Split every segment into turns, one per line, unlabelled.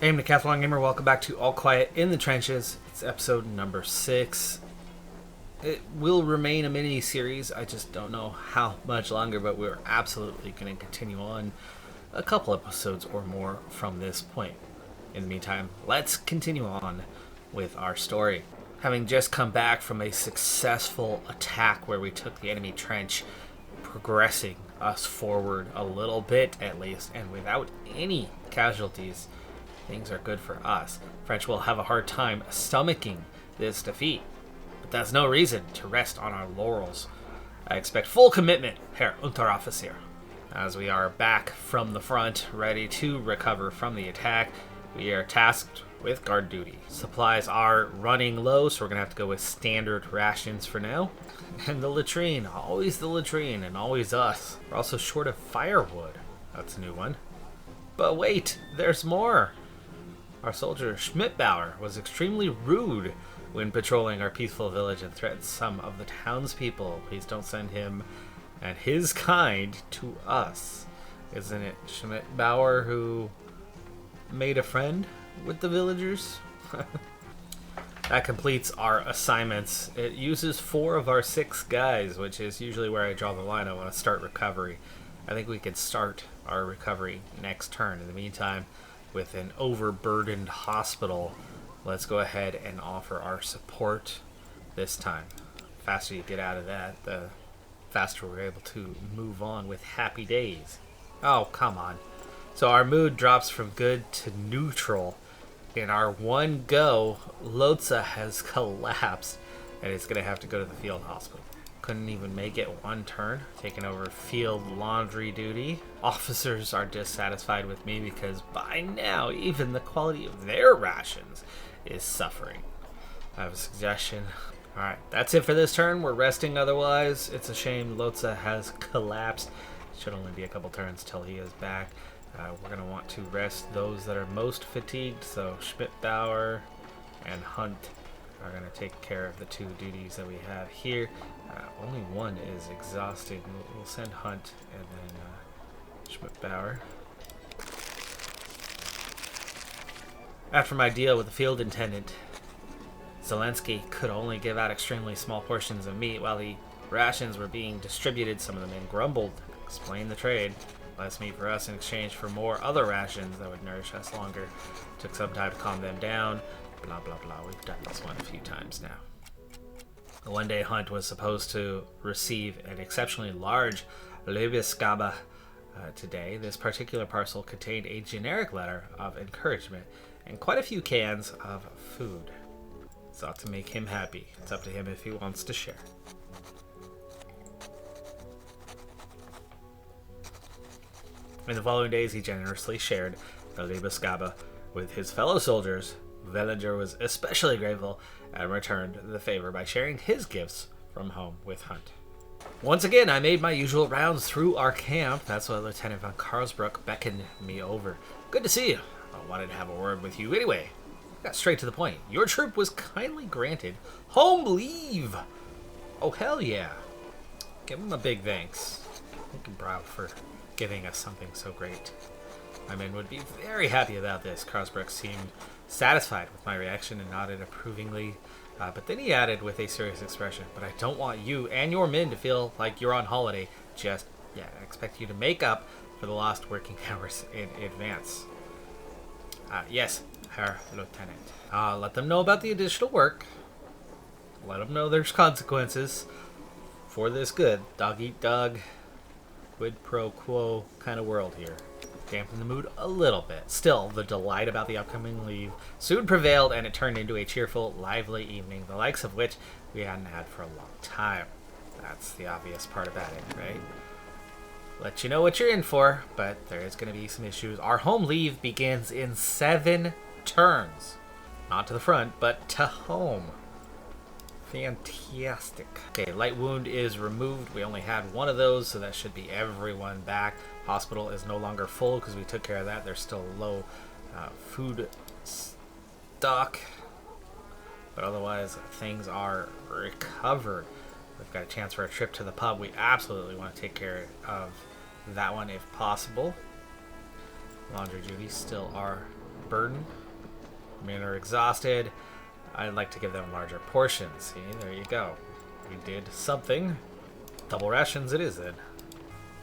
Hey, Decathlon Gamer, welcome back to All Quiet in the Trenches. It's episode number 6. It will remain a mini-series, I just don't know how much longer, but we're absolutely going to continue on a couple episodes or more from this point. In the meantime, let's continue on with our story. Having just come back from a successful attack where we took the enemy trench, progressing us forward a little bit at least, and without any casualties, things are good for us. French will have a hard time stomaching this defeat, but that's no reason to rest on our laurels. I expect full commitment, Herr Unteroffizier. As we are back from the front, ready to recover from the attack, we are tasked with guard duty. Supplies are running low, so we're going to have to go with standard rations for now. And the latrine, always the latrine, and always us. We're also short of firewood. That's a new one. But wait, there's more. Our soldier Schmidtbauer was extremely rude when patrolling our peaceful village and threatened some of the townspeople. Please don't send him and his kind to us. Isn't it Schmidtbauer who made a friend with the villagers? That completes our assignments. It uses 4 of our 6 guys, which is usually where I draw the line. I want to start recovery. I think we can start our recovery next turn. In the meantime, with an overburdened hospital, let's go ahead and offer our support this time. The faster you get out of that, the faster we're able to move on with happy days. Oh, come on. So our mood drops from good to neutral. In our one go, Lotsa has collapsed and is going to have to go to the field hospital. Couldn't even make it one turn, taking over field laundry duty. Officers are dissatisfied with me because by now, even the quality of their rations is suffering. I have a suggestion. Alright, that's it for this turn. We're resting otherwise. It's a shame Lotsa has collapsed. Should only be a couple turns till he is back. We're going to want to rest those that are most fatigued, so Schmidtbauer and Hunt are going to take care of the 2 duties that we have here. Only one is exhausted. We'll send Hunt and then Schmidtbauer. After my deal with the field intendant, Zelensky could only give out extremely small portions of meat while the rations were being distributed. Some of the men grumbled. Explain the trade. Less meat for us in exchange for more other rations that would nourish us longer. Took some time to calm them down. Blah, blah, blah. We've done this one a few times now. One day Hunt was supposed to receive an exceptionally large Liebesgabe today. This particular parcel contained a generic letter of encouragement and quite a few cans of food. It's ought to make him happy. It's up to him if he wants to share. In the following days, he generously shared the Liebesgabe with his fellow soldiers. Villager was especially grateful and returned the favor by sharing his gifts from home with Hunt. Once again, I made my usual rounds through our camp. That's why Lieutenant von Karlsbruck beckoned me over. Good to see you. I wanted to have a word with you anyway. Got straight to the point. Your troop was kindly granted home leave. Oh, hell yeah. Give him a big thanks. Thank you, Brow, for giving us something so great. My men would be very happy about this. Karlsbruck seemed satisfied with my reaction and nodded approvingly, but then he added with a serious expression, but I don't want you and your men to feel like you're on holiday just yet. I expect you to make up for the lost working hours in advance. Yes, Herr Lieutenant. Let them know about the additional work. Let them know there's consequences for this good dog-eat-dog, quid pro quo kind of world here. Dampen the mood a little bit. Still, the delight about the upcoming leave soon prevailed, and it turned into a cheerful, lively evening, the likes of which we hadn't had for a long time. That's the obvious part about it, right? Let you know what you're in for, but there is going to be some issues. Our home leave begins in 7 turns. Not to the front, but to home. Fantastic. Okay, light wound is removed. We only had one of those, so that should be everyone back. Hospital is no longer full because we took care of that. There's still low food stock, but otherwise things are recovered. We've got a chance for a trip to the pub. We absolutely want to take care of that one if possible. Laundry duties still are burden. Men are exhausted. I'd like to give them larger portions. See, there you go. We did something. Double rations it is then.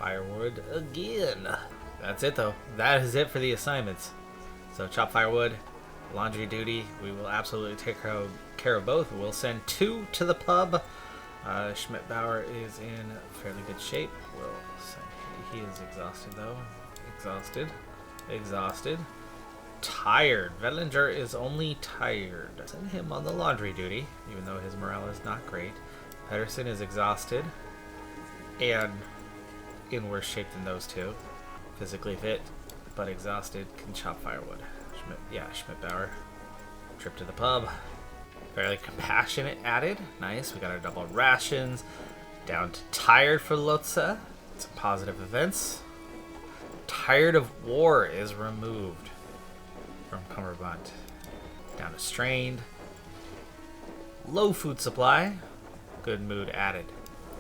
Firewood again. That's it though. That is it for the assignments. So chop firewood, laundry duty. We will absolutely take care of both. We'll send 2 to the pub. Schmidt-Bauer is in fairly good shape. We'll send, he is exhausted though. Exhausted. Tired. Vellinger is only tired. Send him on the laundry duty, even though his morale is not great. Pedersen is exhausted and in worse shape than those two. Physically fit, but exhausted, can chop firewood. Schmidt-Bauer. Trip to the pub. Fairly compassionate added. Nice, we got our double rations. Down to tired for Lotsa. Some positive events. Tired of war is removed from Cumberbund. Down to strained. Low food supply. Good mood added.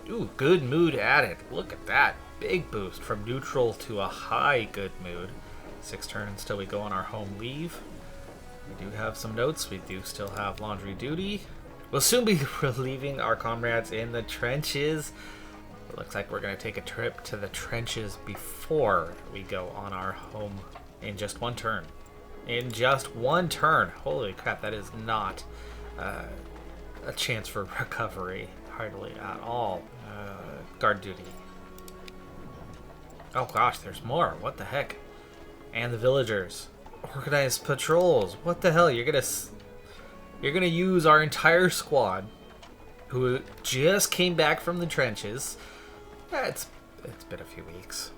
Ooh, good mood added. Look at that. Big boost from neutral to a high good mood. 6 turns till we go on our home leave. We do have some notes. We do still have laundry duty. We'll soon be relieving our comrades in the trenches. It looks like we're going to take a trip to the trenches before we go on our home in just 1 turn. In just 1 turn. Holy crap, that is not a chance for recovery. Hardly at all. Guard duty. Oh gosh, there's more. What the heck? And the villagers. Organized patrols. What the hell? You're gonna use our entire squad, who just came back from the trenches. Yeah, it's been a few weeks,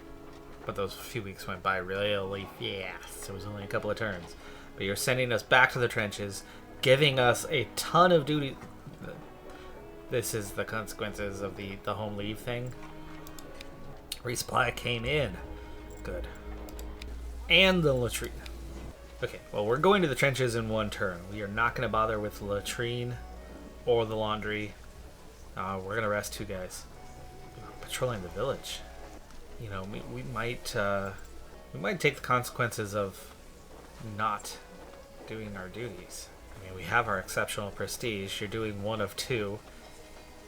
but those few weeks went by really fast. It was only a couple of turns, but you're sending us back to the trenches, giving us a ton of duty. This is the consequences of the home leave thing. Resupply came in. Good. And the latrine. Okay, well, we're going to the trenches in 1 turn. We are not going to bother with the latrine or the laundry. We're going to rest 2 guys. Patrolling the village. You know, we might take the consequences of not doing our duties. I mean, we have our exceptional prestige. You're doing 1 of 2.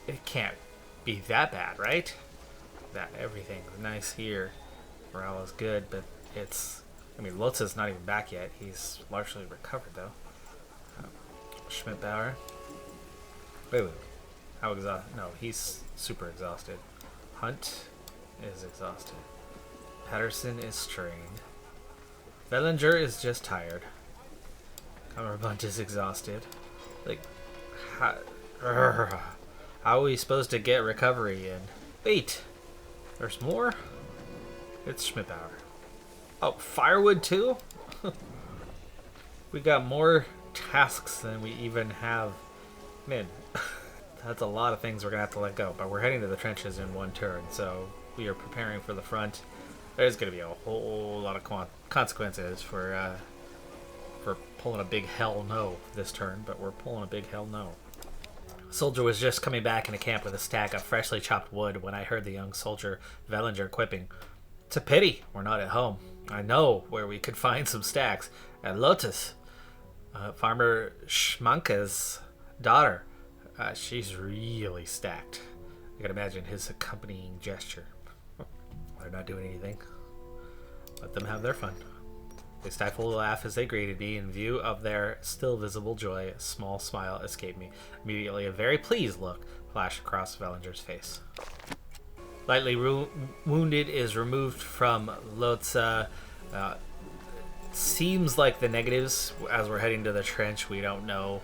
It can't be that bad, right? That everything's nice here. Morale is good, but it's... I mean, Lotsa's not even back yet. He's largely recovered, though. Schmidt-Bauer. Wait. How exhausted? No, he's super exhausted. Hunt is exhausted. Pedersen is strained. Vellinger is just tired. Cumberbund is exhausted. Like, how are we supposed to get recovery in? Wait, there's more? It's Schmidt-Bauer. Oh, firewood too? We got more tasks than we even have. Man, that's a lot of things we're gonna have to let go. But we're heading to the trenches in 1 turn, so we are preparing for the front. There's gonna be a whole lot of consequences for pulling a big hell no this turn, but we're pulling a big hell no. Soldier was just coming back into camp with a stack of freshly chopped wood when I heard the young soldier Vellinger quipping, "It's a pity we're not at home. I know where we could find some stacks. At Lotus. Farmer Schmanka's daughter. She's really stacked." I can imagine his accompanying gesture. They're not doing anything. Let them have their fun. They stifled a laugh as they greeted me. In view of their still visible joy, a small smile escaped me. Immediately, a very pleased look flashed across Vellinger's face. Lightly wounded is removed from Lotsa. Seems like the negatives, as we're heading to the trench, we don't know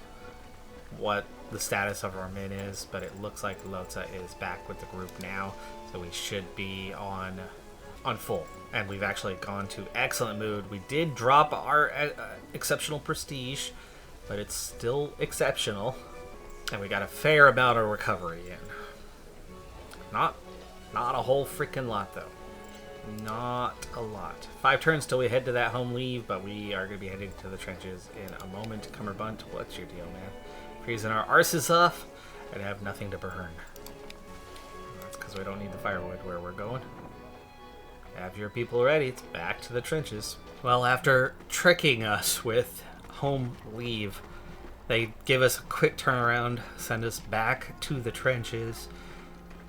what the status of our men is, but it looks like Lotsa is back with the group now, so we should be on full. And we've actually gone to excellent mood. We did drop our exceptional prestige, but it's still exceptional. And we got a fair amount of recovery in. Not a whole freaking lot, though. Not a lot. 5 turns till we head to that home leave, but we are going to be heading to the trenches in a moment. Cumberbund, what's your deal, man? Freezing our arses off and have nothing to burn. That's because we don't need the firewood where we're going. Have your people ready. It's back to the trenches. Well, after tricking us with home leave, they give us a quick turnaround, send us back to the trenches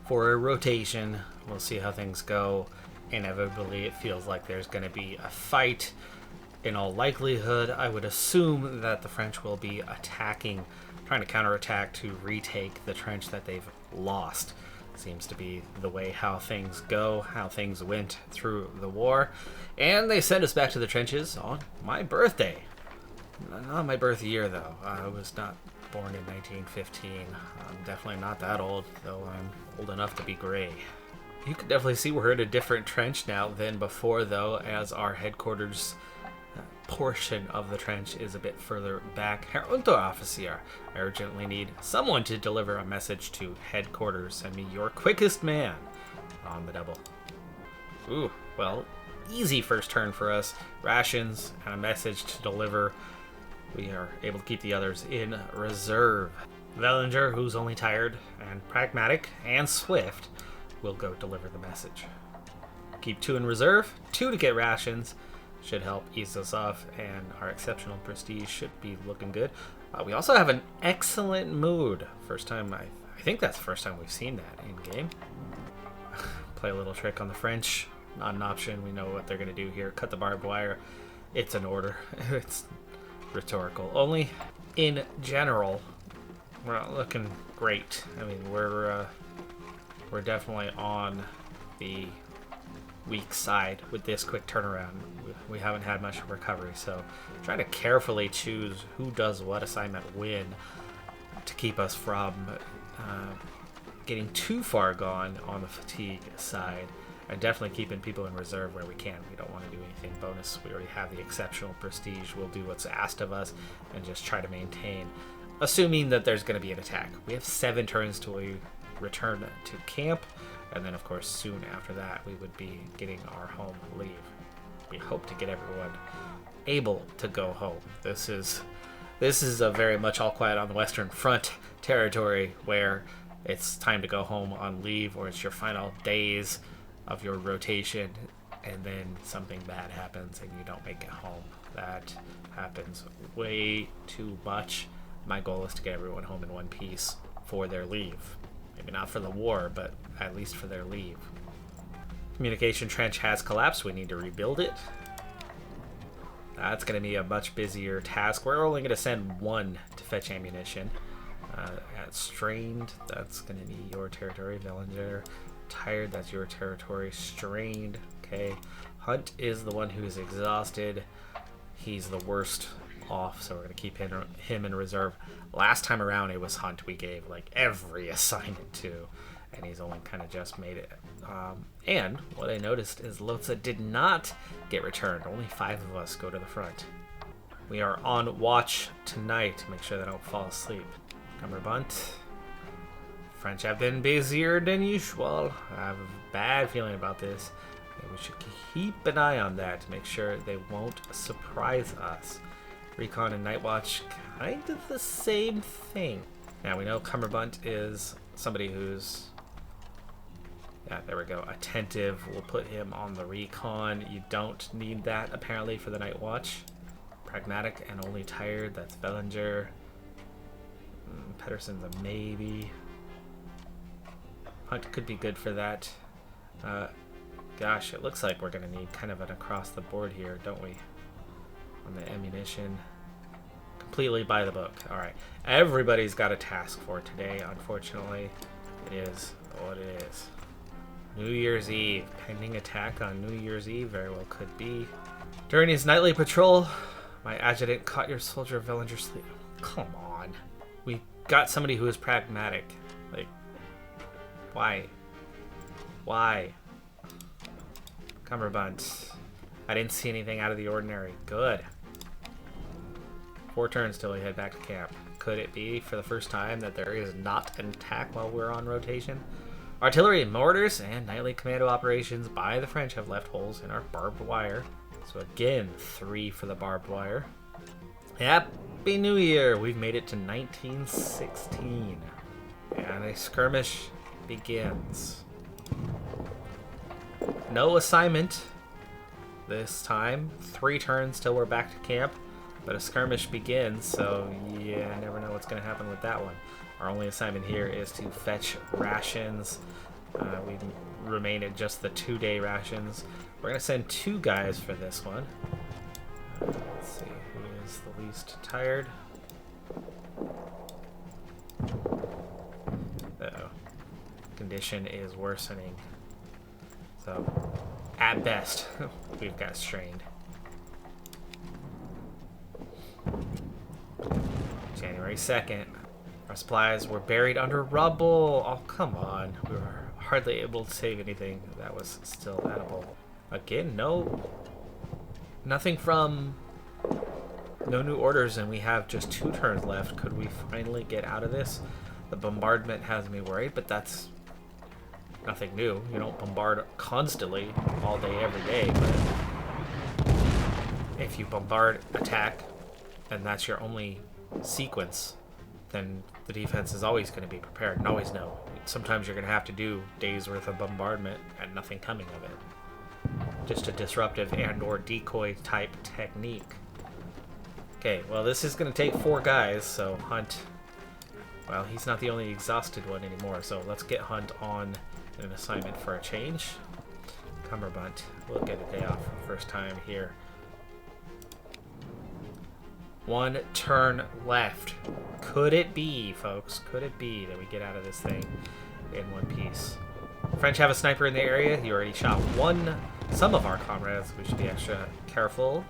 for a rotation. We'll see how things go. Inevitably, it feels like there's going to be a fight. In all likelihood, I would assume that the French will be attacking, trying to counterattack to retake the trench that they've lost. Seems to be the way how things go, how things went through the war. And they sent us back to the trenches on my birthday. Not my birth year, though. I was not born in 1915. I'm definitely not that old, though I'm old enough to be gray. You can definitely see we're in a different trench now than before, though, as our headquarters portion of the trench is a bit further back. Herr Unteroffizier, I urgently need someone to deliver a message to headquarters. Send me your quickest man on the double. Ooh, well, easy first turn for us. Rations and a message to deliver. We are able to keep the others in reserve. Vellinger, who's only tired and pragmatic and swift, will go deliver the message. Keep 2 in reserve, 2 to get rations. Should help ease us off, and our exceptional prestige should be looking good. We also have an excellent mood. First time, I think that's the first time we've seen that in game. Play a little trick on the French. Not an option. We know what they're going to do here. Cut the barbed wire. It's an order. It's rhetorical. Only in general, we're not looking great. I mean, we're definitely on the weak side with this quick turnaround. We haven't had much recovery, so trying to carefully choose who does what assignment when to keep us from getting too far gone on the fatigue side, and definitely keeping people in reserve where we can. We don't want to do anything bonus. We already have the exceptional prestige. We'll do what's asked of us and just try to maintain, assuming that there's going to be an attack. We have 7 turns till we return to camp. And then, of course, soon after that, we would be getting our home leave. We hope to get everyone able to go home. This is a very much all quiet on the Western Front territory where it's time to go home on leave, or it's your final days of your rotation, and then something bad happens and you don't make it home. That happens way too much. My goal is to get everyone home in one piece for their leave. Maybe not for the war, but at least for their leave. Communication trench has collapsed. We need to rebuild it. That's going to be a much busier task. We're only going to send 1 to fetch ammunition. At Strained, that's going to be your territory. Vellinger, Tired, that's your territory. Strained, okay. Hunt is the one who is exhausted. He's the worst off, so we're going to keep him in reserve. Last time around, it was Hunt we gave like every assignment to, and he's only kind of just made it. And what I noticed is Lotsa did not get returned. Only 5 of us go to the front. We are on watch tonight to make sure they don't fall asleep. Cumberbunt. French have been busier than usual. I have a bad feeling about this. And we should keep an eye on that to make sure they won't surprise us. Recon and Night Watch, kind of the same thing. Now we know Cumberbunt is somebody who's, yeah, there we go, attentive. We'll put him on the Recon. You don't need that apparently for the Night Watch. Pragmatic and only tired, that's Vellinger. Pedersen's a maybe. Hunt could be good for that. Gosh, it looks like we're going to need kind of an across the board here, don't we? On the ammunition. Completely by the book. Alright. Everybody's got a task for today, unfortunately. It is what it is. New Year's Eve. Pending attack on New Year's Eve. Very well could be. During his nightly patrol, my adjutant caught your soldier Vellinger sleep. Come on. We got somebody who is pragmatic. Like, why? Why? Cumberbunt. I didn't see anything out of the ordinary. Good. 4 turns till we head back to camp. Could it be for the first time that there is not an attack while we're on rotation? Artillery and mortars and nightly commando operations by the French have left holes in our barbed wire. So again, 3 for the barbed wire. Happy New Year! We've made it to 1916. And a skirmish begins. No assignment this time. 3 turns till we're back to camp. But a skirmish begins, so yeah, I never know what's going to happen with that one. Our only assignment here is to fetch rations. We remain at just the 2-day rations. We're going to send 2 guys for this one. Let's see, who is the least tired? Uh-oh. Condition is worsening. So, at best, we've got strained. January 2nd. Our supplies were buried under rubble. Oh, come on. We were hardly able to save anything that was still edible. Again, nothing from... No new orders, and we have just 2 turns left. Could we finally get out of this? The bombardment has me worried, but that's nothing new. You don't bombard constantly, all day, every day, but if you bombard, attack, and that's your only sequence, then the defense is always going to be prepared and always know. Sometimes you're going to have to do days worth of bombardment and nothing coming of it. Just a disruptive and or decoy type technique. Okay, well this is going to take 4 guys, so Hunt, well, he's not the only exhausted one anymore, so let's get Hunt on an assignment for a change. Cumberbunt, we'll get a day off for the first time here. 1 turn left. Could it be, folks? Could it be that we get out of this thing in one piece? French have a sniper in the area. He already shot some of our comrades. We should be extra careful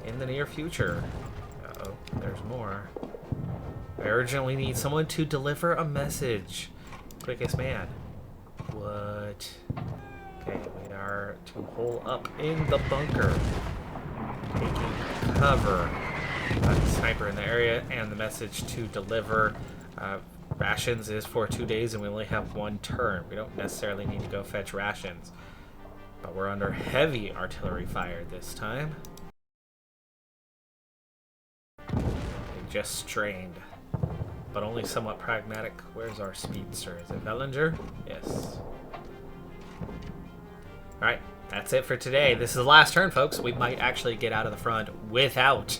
in the near future. Uh-oh, there's more. I urgently need someone to deliver a message. Quickest man. What? Okay, we are to hole up in the bunker. Taking cover. Sniper in the area, and the message to deliver rations is for 2 days, and we only have 1 turn. We don't necessarily need to go fetch rations, but we're under heavy artillery fire this time. They just strained, but only somewhat pragmatic. Where's our speedster? Is it Bellinger? Yes. Alright, that's it for today. This is the last turn, folks. We might actually get out of the front without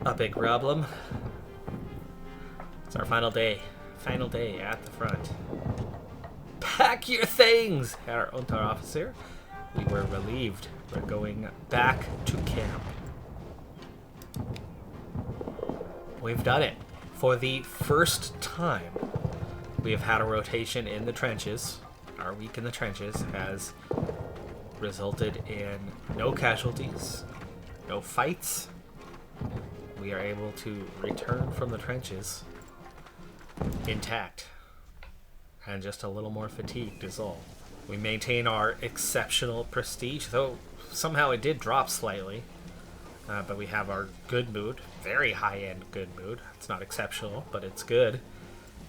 a big problem. It's our final day. Final day at the front. Pack your things! Our Unter officer. We were relieved. We're going back to camp. We've done it. For the first time, we have had a rotation in the trenches. Our week in the trenches has resulted in no casualties, no fights. We are able to return from the trenches intact and just a little more fatigued is all. We maintain our exceptional prestige, though somehow it did drop slightly. But we have our good mood, very high-end good mood. It's not exceptional, but it's good.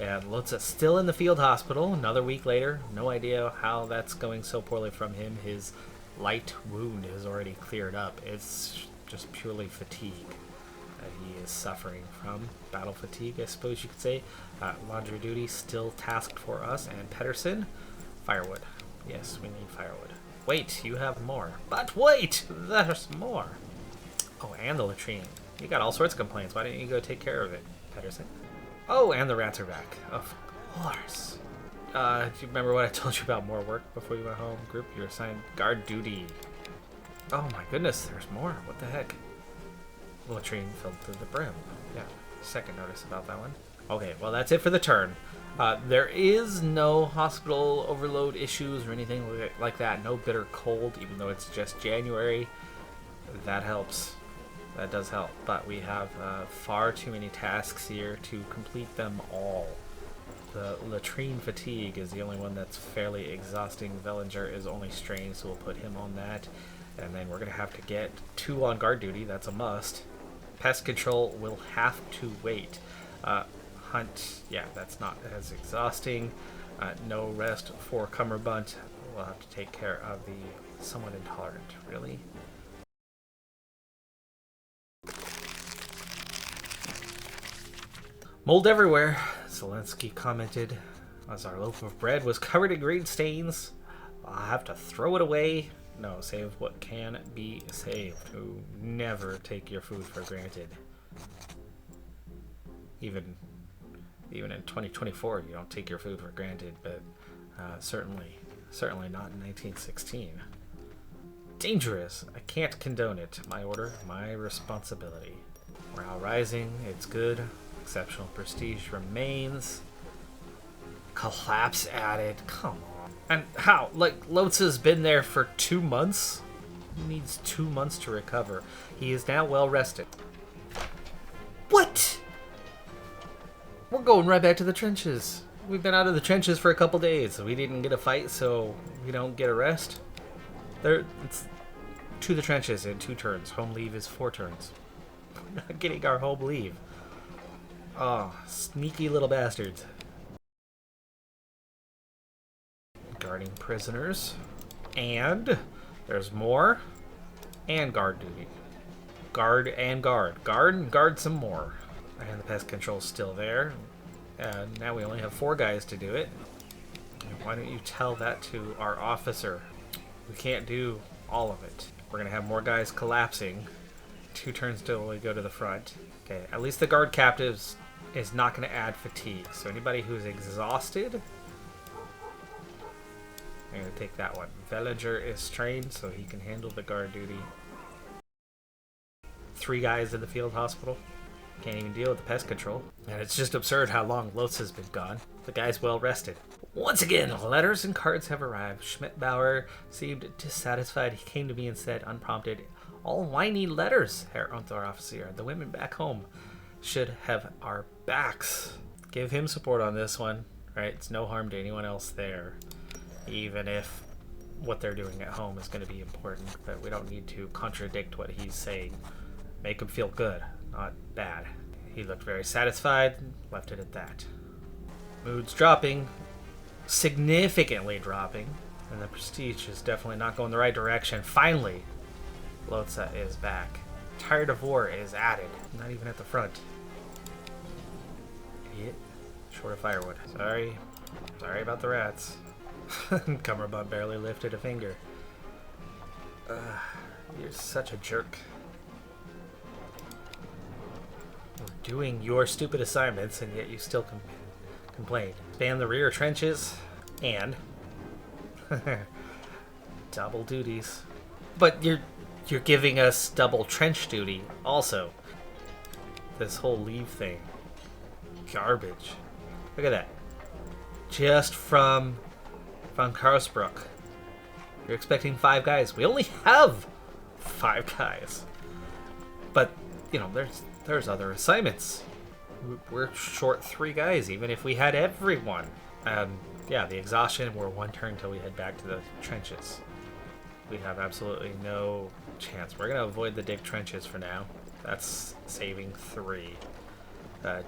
And Lutz still in the field hospital another week later. No idea how that's going so poorly from him. His light wound is already cleared up. It's just purely fatigue that he is suffering from. Battle fatigue, I suppose you could say. Laundry duty still tasked for us. And Pedersen, firewood. Yes, we need firewood. Wait, you have more. But wait, there's more. Oh, and the latrine. You got all sorts of complaints. Why didn't you go take care of it, Pedersen? Oh, and the rats are back. Of course. Do you remember what I told you about more work before you went home? Group, you're assigned guard duty. Oh my goodness, there's more. What the heck? Latrine filled to the brim. Yeah, second notice about that one. Okay, well that's it for the turn. There is no hospital overload issues or anything like that. No bitter cold, even though it's just January. That helps. That does help. But we have far too many tasks here to complete them all. The latrine fatigue is the only one that's fairly exhausting. Vellinger is only strained, so we'll put him on that. And then we're going to have to get 2 on guard duty. That's a must. Pest control will have to wait. Hunt, yeah, that's not as exhausting. No rest for Cumberbunt. We'll have to take care of the somewhat intolerant, really. Mold everywhere, Zelensky commented, as our loaf of bread was covered in green stains. I'll have to throw it away. No, save what can be saved. Oh, never take your food for granted. Even in 2024, you don't take your food for granted, but certainly not in 1916. Dangerous. I can't condone it. My order, my responsibility. Morale rising. It's good. Exceptional prestige remains. Collapse added. Come on. And how? Like, Lotsa's been there for 2 months? He needs 2 months to recover. He is now well rested. What? We're going right back to the trenches. We've been out of the trenches for a couple days. We didn't get a fight, so we don't get a rest. It's to the trenches in 2 turns. Home leave is 4 turns. We're not getting our home leave. Oh, sneaky little bastards. Guarding prisoners. And there's more. And guard duty. Guard and guard. Guard and guard some more. And the pest control's still there. And now we only have 4 guys to do it. Why don't you tell that to our officer? We can't do all of it. We're going to have more guys collapsing. 2 turns till we go to the front. Okay, at least the guard captives is not going to add fatigue. So anybody who's exhausted, I'm going to take that one. Villager is trained so he can handle the guard duty. 3 guys in the field hospital. Can't even deal with the pest control. And it's just absurd how long Lotz has been gone. The guy's well rested. Once again, letters and cards have arrived. Schmidt-Bauer seemed dissatisfied. He came to me and said, unprompted, all whiny letters, Herr Unteroffizier. The women back home should have our backs. Give him support on this one, right? It's no harm to anyone else there, even if what they're doing at home is going to be important, but we don't need to contradict what he's saying. Make him feel good, not bad. He looked very satisfied, left it at that. Mood's dropping, significantly dropping, and the prestige is definitely not going the right direction. Finally, Lotsa is back. Tired of war is added, not even at the front. Idiot. Short of firewood. Sorry about the rats. Cumberbund barely lifted a finger. You're such a jerk. We're doing your stupid assignments, and yet you still complain. Span the rear trenches, and double duties. But you're giving us double trench duty also. This whole leave thing. Garbage. Look at that. Just from Karlsbruck. You're expecting 5 guys. We only have 5 guys. But, you know, there's other assignments. We're short 3 guys, even if we had everyone. Yeah, the exhaustion, we're 1 turn till we head back to the trenches. We have absolutely no chance. We're going to avoid the dig trenches for now. That's saving 3.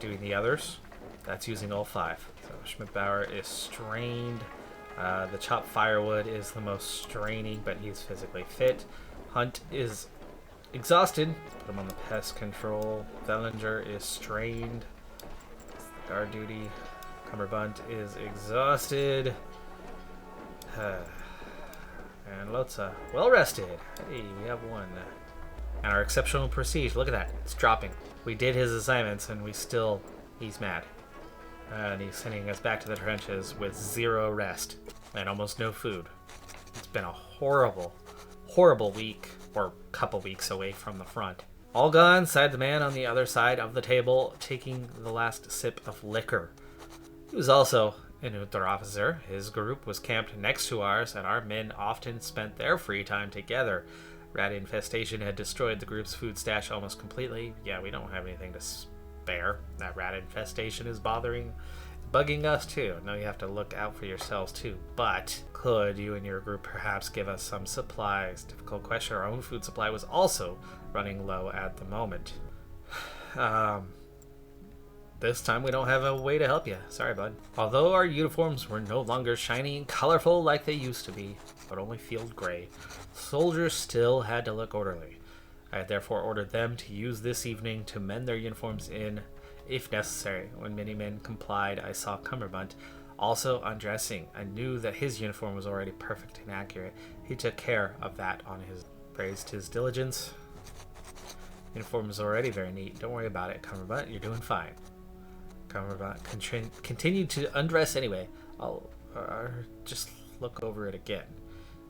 Doing the others, that's using all 5. So Schmidt-Bauer is strained. The chopped firewood is the most straining, but he's physically fit. Hunt is exhausted. Put him on the pest control. Vellinger is strained. Guard duty. Cumberbund is exhausted. And Lotsa, well rested. Hey, we have 1. And our exceptional prestige, look at that. It's dropping. We did his assignments and he's mad. And he's sending us back to the trenches with 0 rest and almost no food. It's been a horrible, horrible week, or couple weeks away from the front. All gone, sighed the man on the other side of the table, taking the last sip of liquor. He was also an Unteroffizier. His group was camped next to ours, and our men often spent their free time together. Rat infestation had destroyed the group's food stash almost completely. Yeah, we don't have anything to spare. That rat infestation is bugging us too. Now you have to look out for yourselves too. But could you and your group perhaps give us some supplies? Difficult question. Our own food supply was also running low at the moment. This time we don't have a way to help you. Sorry, bud. Although our uniforms were no longer shiny and colorful like they used to be, but only field gray, soldiers still had to look orderly. I had therefore ordered them to use this evening to mend their uniforms if necessary. When many men complied, I saw Cumberbund Also, undressing. I knew that his uniform was already perfect and accurate. He took care of that on his... Praised his diligence. Uniform is already very neat. Don't worry about it, Cumberbutt. You're doing fine. Cumberbutt continued to undress anyway. I'll just look over it again,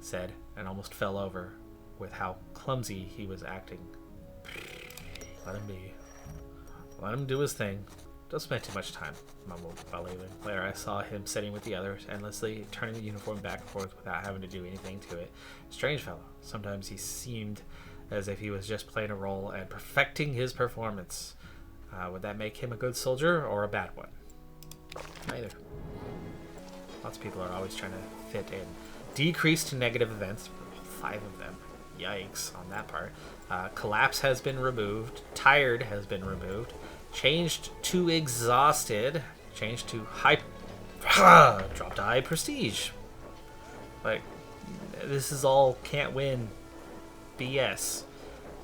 said, and almost fell over with how clumsy he was acting. Let him be. Let him do his thing. Don't spend too much time, mumbled while leaving. Later, I saw him sitting with the others, endlessly turning the uniform back and forth without having to do anything to it. Strange fellow. Sometimes he seemed as if he was just playing a role and perfecting his performance. Would that make him a good soldier or a bad one? Neither. Lots of people are always trying to fit in. Decreased negative events. 5 of them. Yikes on that part. Collapse has been removed. Tired has been removed. Changed to exhausted. Changed to high... dropped to high prestige. Like, this is all can't win BS.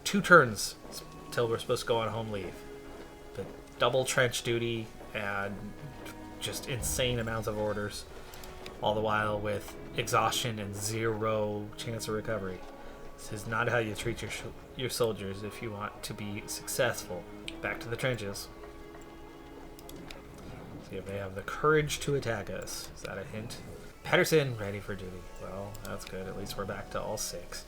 2 turns till we're supposed to go on home leave. But double trench duty and just insane amounts of orders. All the while with exhaustion and 0 chance of recovery. This is not how you treat your soldiers if you want to be successful. Back to the trenches. See if they have the courage to attack us. Is that a hint? Pedersen, ready for duty. Well, that's good. At least we're back to all 6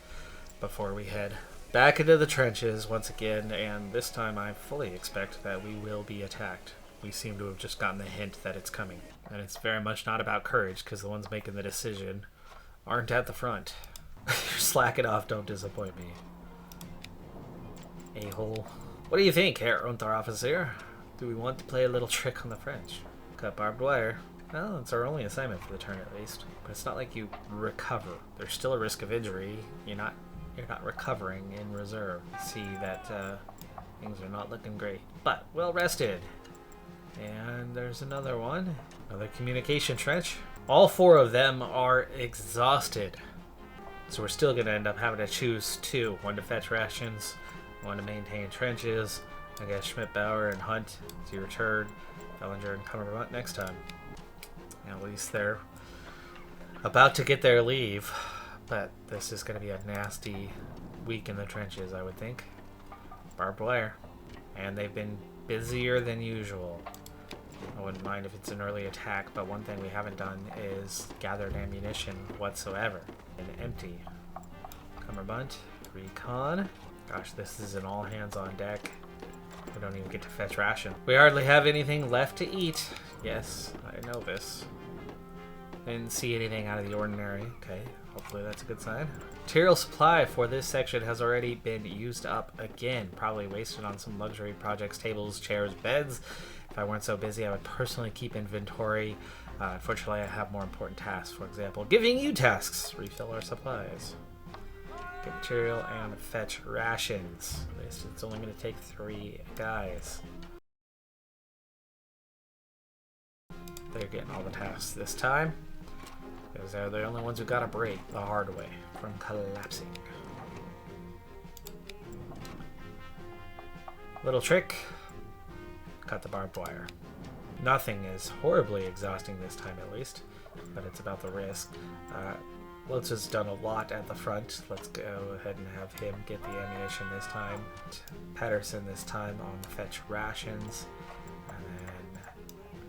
before we head back into the trenches once again. And this time I fully expect that we will be attacked. We seem to have just gotten the hint that it's coming. And it's very much not about courage because the ones making the decision aren't at the front. Slack it off, don't disappoint me. A-hole. What do you think, Herr Unteroffizier? Do we want to play a little trick on the French? Cut barbed wire. Well, it's our only assignment for the turn at least. But it's not like you recover. There's still a risk of injury. You're not recovering in reserve. See that things are not looking great. But well rested. And there's another one. Another communication trench. All 4 of them are exhausted. So we're still going to end up having to choose 2. One to fetch rations, one to maintain trenches. I guess Schmidt-Bauer and Hunt is your turn. Bellinger and Cumberbutt next time. At least they're about to get their leave. But this is going to be a nasty week in the trenches, I would think. Barbed wire. And they've been busier than usual. I wouldn't mind if it's an early attack, but one thing we haven't done is gathered ammunition whatsoever. And empty. Cumberbutt, recon. Gosh, this is an all hands on deck. We don't even get to fetch ration. We hardly have anything left to eat. Yes, I know this. Didn't see anything out of the ordinary. Okay, hopefully that's a good sign. Material supply for this section has already been used up again. Probably wasted on some luxury projects, tables, chairs, beds. If I weren't so busy, I would personally keep inventory. Unfortunately, I have more important tasks. For example, giving you tasks. Refill our supplies. Get material and fetch rations. At least it's only going to take 3 guys. They're getting all the tasks this time. Because they're the only ones who got a break the hard way from collapsing. Little trick. Cut the barbed wire. Nothing is horribly exhausting this time at least, but it's about the risk. Lutz has done a lot at the front. Let's go ahead and have him get the ammunition this time. Pedersen this time on the fetch rations. And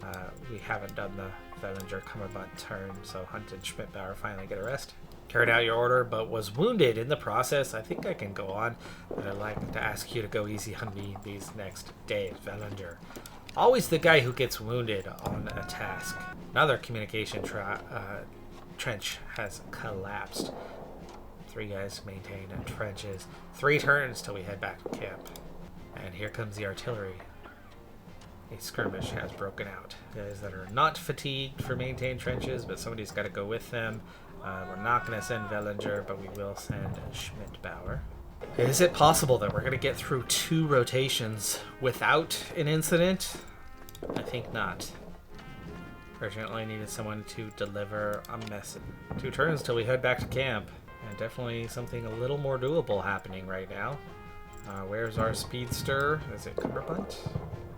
then we haven't done the Bellinger Cumberbutt turn, so Hunt and Schmidt-Bauer finally get a rest. Carried out your order, but was wounded in the process. I think I can go on, but I'd like to ask you to go easy on me these next days, Bellinger. Always the guy who gets wounded on a task. Another communication trench has collapsed. 3 guys to maintain trenches. 3 turns till we head back to camp. And here comes the artillery. A skirmish has broken out. Guys that are not fatigued for maintain trenches, but somebody's got to go with them. We're not going to send Bellinger, but we will send Schmidt-Bauer. Is it possible that we're going to get through 2 rotations without an incident? I think not. Urgently needed someone to deliver a message. 2 turns till we head back to camp. And definitely something a little more doable happening right now. Where's our speedster? Is it Cumberbutt?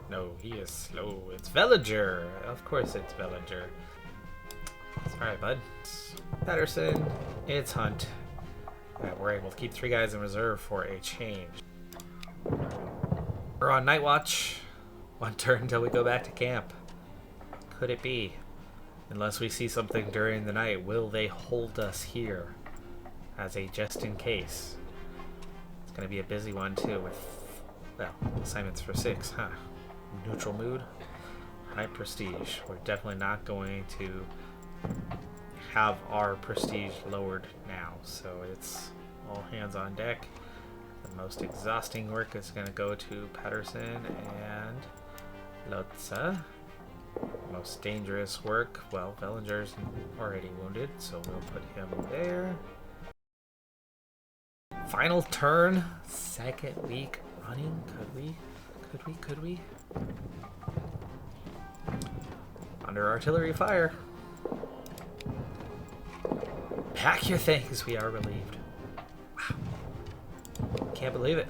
No, he is slow. It's Bellinger. Of course it's Bellinger. Alright, bud. Patterson, it's Hunt. We're able to keep 3 guys in reserve for a change. We're on night watch. 1 turn until we go back to camp. Could it be? Unless we see something during the night, will they hold us here as a just in case? It's going to be a busy one too with, well, assignments for 6, huh? Neutral mood, high prestige. We're definitely not going to have our prestige lowered now, so it's all hands on deck. The most exhausting work is going to go to Patterson and Lotza. Most dangerous work, well, Bellinger's already wounded, so we'll put him there. Final turn, 2nd week running. Could we? Under artillery fire. Pack your things, we are relieved. Wow. Can't believe it.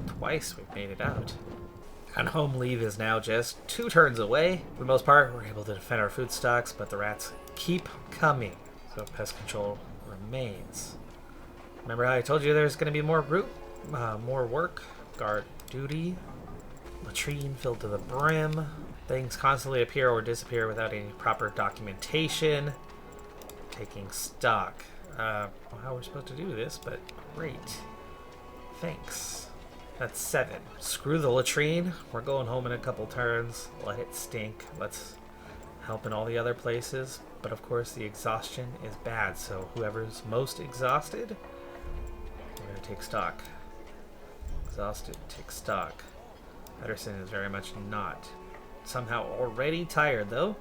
Twice we've made it out. And home leave is now just 2 turns away. For the most part, we're able to defend our food stocks, but the rats keep coming. So pest control remains. Remember how I told you there's going to be more work? Guard duty. Latrine filled to the brim. Things constantly appear or disappear without any proper documentation. Taking stock. How we're supposed to do this, but great. Thanks. That's 7. Screw the latrine. We're going home in a couple turns. Let it stink. Let's help in all the other places. But of course, the exhaustion is bad. So whoever's most exhausted, we're going to take stock. Exhausted, take stock. Patterson is very much not. Somehow already tired, though.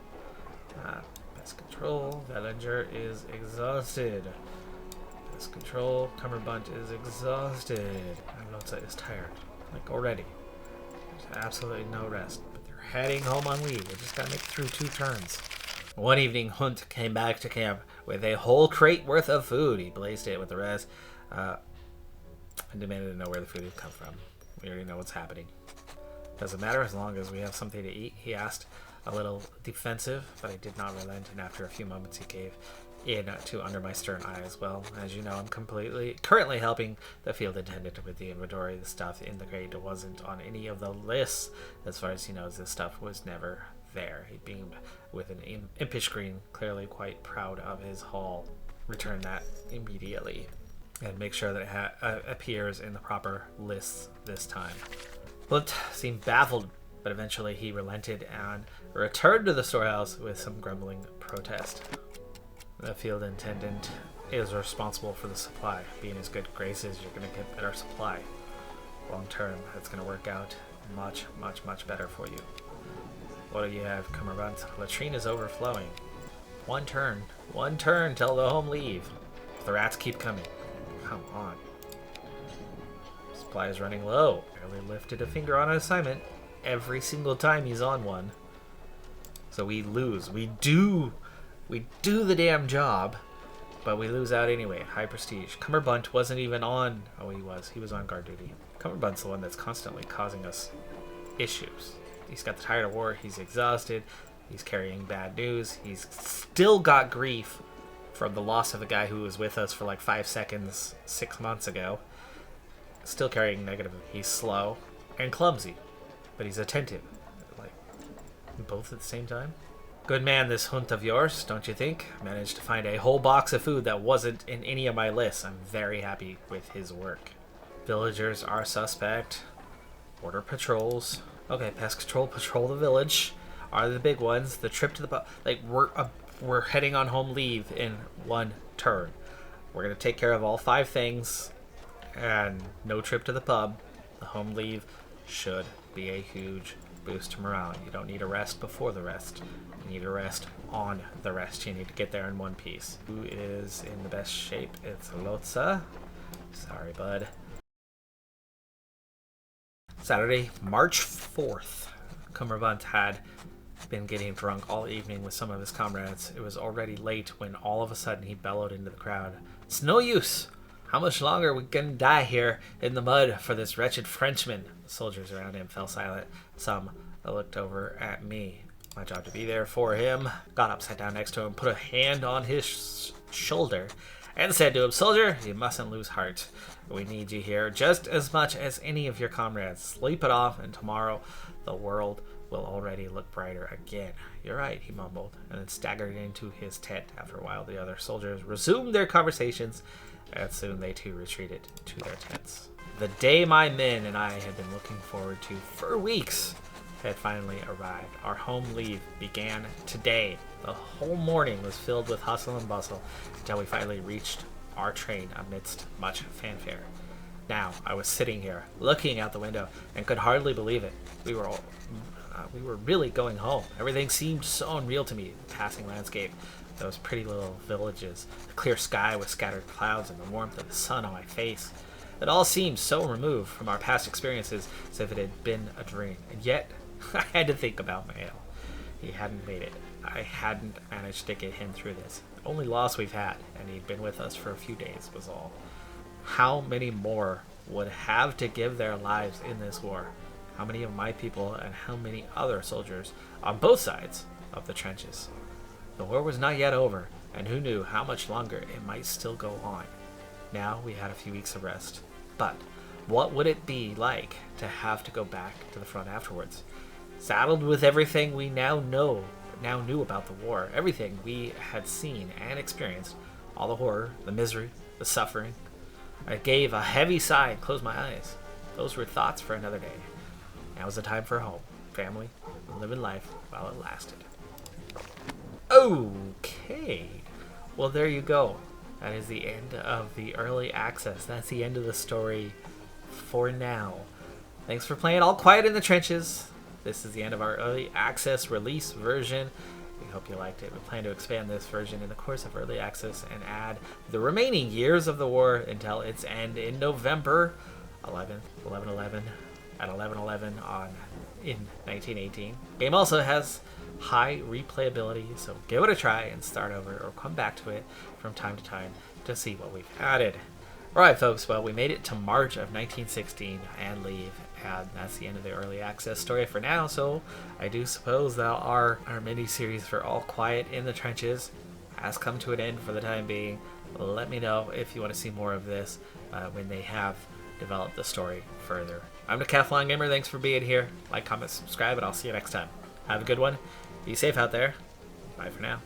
Pest control. Bellinger is exhausted. Pest control. Cumberbunt is exhausted. Lotza is tired. Like, already. There's absolutely no rest. But they're heading home on leave. They just gotta make it through 2 turns. One evening, Hunt came back to camp with a whole crate worth of food. He blazed it with the rest. And demanded to know where the food had come from. We already know what's happening. Doesn't matter as long as we have something to eat, he asked, a little defensive, but I did not relent, and after a few moments he gave in to under my stern eye as well. As you know, I'm currently helping the field attendant with the inventory. The stuff in the crate wasn't on any of the lists. As far as he knows, this stuff was never there. He beamed with an impish grin, clearly quite proud of his haul. Return that immediately and make sure that it appears in the proper lists this time. Blunt seemed baffled, but eventually he relented and returned to the storehouse with some grumbling protest. The field attendant is responsible for the supply. Being as good graces, you're going to get better supply. Long term, that's going to work out much, much, much better for you. What do you have, Cumberbunt? Latrine is overflowing. 1 turn till the home leave. The rats keep coming. Come on. Supply is running low. Barely lifted a finger on an assignment every single time he's on one. So we lose. We do the damn job, but we lose out anyway. High prestige. Cumberbunt wasn't even on. Oh, he was. He was on guard duty. Cumberbunt's the one that's constantly causing us issues. He's got the tired of war. He's exhausted. He's carrying bad news. He's still got grief from the loss of a guy who was with us for like 5 seconds 6 months ago. Still carrying negative. He's slow and clumsy, but he's attentive. Like, both at the same time. Good man, this Hunt of yours, don't you think? Managed to find a whole box of food that wasn't in any of my lists. I'm very happy with his work. Villagers are suspect. Border patrols. Okay, pest control, patrol the village are the big ones. The trip to the pub. Like, we're heading on home leave in 1 turn. We're going to take care of all 5 things. And no trip to the pub. The home leave should be a huge boost to morale. You don't need a rest before the rest. You need a rest on the rest. You need to get there in one piece. Who is in the best shape? It's Lotza. Sorry, bud. Saturday, March 4th. Cumberbunt had been getting drunk all evening with some of his comrades. It was already late when all of a sudden he bellowed into the crowd. It's no use! How much longer are we gonna die here in the mud for this wretched Frenchman? The soldiers around him fell silent. Some looked over at me. My job to be there for him. Got up, sat down next to him, put a hand on his shoulder, and said to him, "Soldier, you mustn't lose heart. We need you here just as much as any of your comrades. Sleep it off, and tomorrow the world will already look brighter again." "You're right," he mumbled, and then staggered into his tent. After a while, the other soldiers resumed their conversations, and soon they too retreated to their tents. The day my men and I had been looking forward to for weeks had finally arrived. Our home leave began today. The whole morning was filled with hustle and bustle until we finally reached our train amidst much fanfare. Now I was sitting here, looking out the window, and could hardly believe it. We were really going home. Everything seemed so unreal to me. The passing landscape, those pretty little villages, the clear sky with scattered clouds, and the warmth of the sun on my face. It all seemed so removed from our past experiences as if it had been a dream. And yet, I had to think about Mael. He hadn't made it. I hadn't managed to get him through this. The only loss we've had, and he'd been with us for a few days, was all. How many more would have to give their lives in this war? How many of my people and how many other soldiers on both sides of the trenches? The war was not yet over, and who knew how much longer it might still go on. Now we had a few weeks of rest. But what would it be like to have to go back to the front afterwards? Saddled with everything we now knew about the war, everything we had seen and experienced, all the horror, the misery, the suffering. I gave a heavy sigh and closed my eyes. Those were thoughts for another day. Now was the time for home, family, and living life while it lasted. Okay. Well, there you go. That is the end of the early access. That's the end of the story for now. Thanks for playing All Quiet in the Trenches. This is the end of our early access release version. We hope you liked it. We plan to expand this version in the course of early access and add the remaining years of the war until its end in November 11th, 11/11 at 11/11 in 1918. Game also has high replayability, so give it a try and start over or come back to it from time to time to see what we've added. Alright folks, well we made it to March of 1916 and leave, and that's the end of the early access story for now, so I do suppose that our mini-series for All Quiet in the Trenches has come to an end for the time being. Let me know if you want to see more of this when they have developed the story further. I'm Decathlon Gamer, thanks for being here. Like, comment, subscribe, and I'll see you next time. Have a good one. Be safe out there. Bye for now.